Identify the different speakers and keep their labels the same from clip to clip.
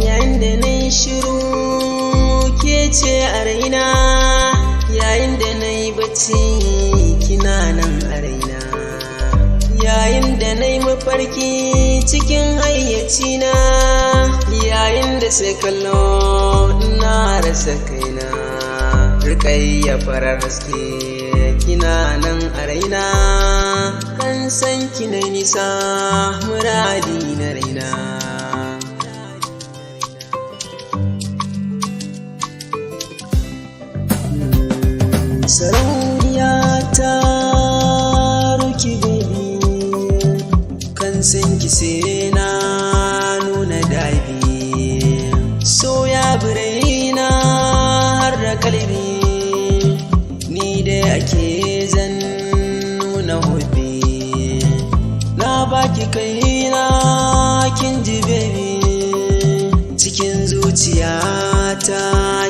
Speaker 1: Yayin da na yi shiru ke ce a raina, yayin da na yi bacci kina nan a raina, yayin da na yi mafarki cikin hayyacina, yayin da sai kallo na rasa kaina. Rukayya farar haske kina nan a raina, kan san kina nisa muradi na raina. Sarauniya ta Ruki baby, kan san ki sai na nuna dabi, soya biraina har da kalbi, ni da ake zan nuna hobi, na baki kaina kin ji baby, cikin zuciyata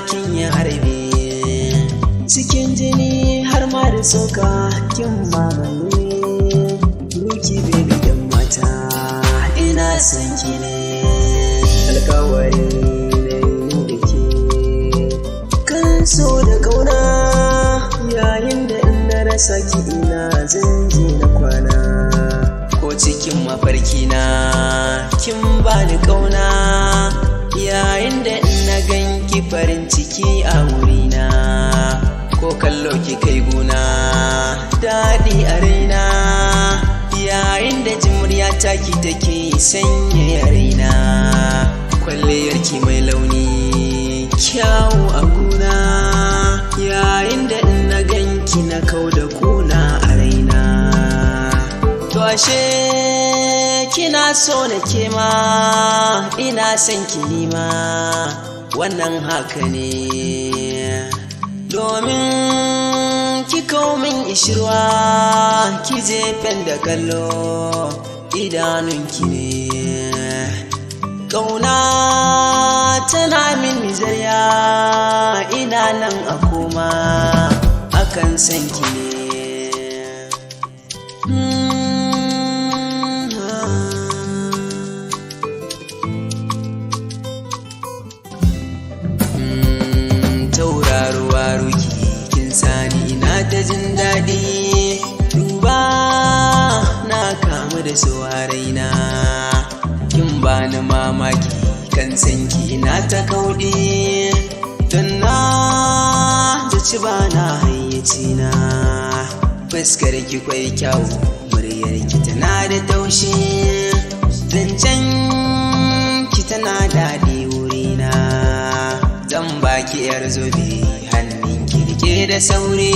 Speaker 1: kin yi harbi, cikin jini har ma da soka kin mamaye. Ruki baby dan mata ina son ki ne, alkawari ne da ke, kan so da kauna. Yayin da in na rasa ki ina zan je na kwana, ko cikin mafarki na kin bani kauna. Yayin da in na ganki farin ciki a wurina, ko kallo ki kai guna daɗi a raina. Yayin da jin muryata ki take sanyaya raina, kwalliyarki mai launi kyawu a guna. Yayin da in na ganki na kau da kuna a raina, to ashe kina so na ke ma ina son ki nima, wannan haka ne. Domin ki kawo min ishirwa ki jefen da kallo idanunki ne, ƙauna tana min mizarya ina nan a koma akan san ki ne. Tauraruwa Ruki kin sani ina ta jin daɗi, duba na kamu da su a raina, kin bani mamaki kan sanki ina ta kauɗi, don na zaci ba na hayyacina. Fuskar ki kwai kyau, muryar ki tana da taushi, zancen ki tana daɗi wurina, zan baki yar zobe hannun kirke da sauri,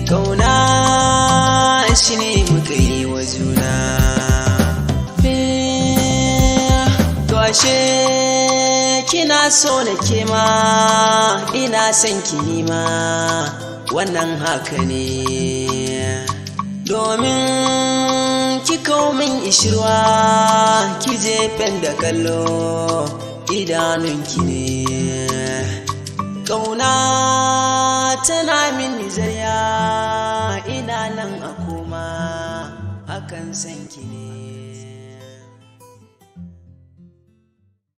Speaker 1: kauna shi ne muka yi wa juna. To ashe kina so na ke ma ina son ki nima, wannan haka ne. Domin ki kawo min ishirwa ki jefen da kallo idanunki ne, ƙauna tana min nizarya ina nan a koma akan san ki ne.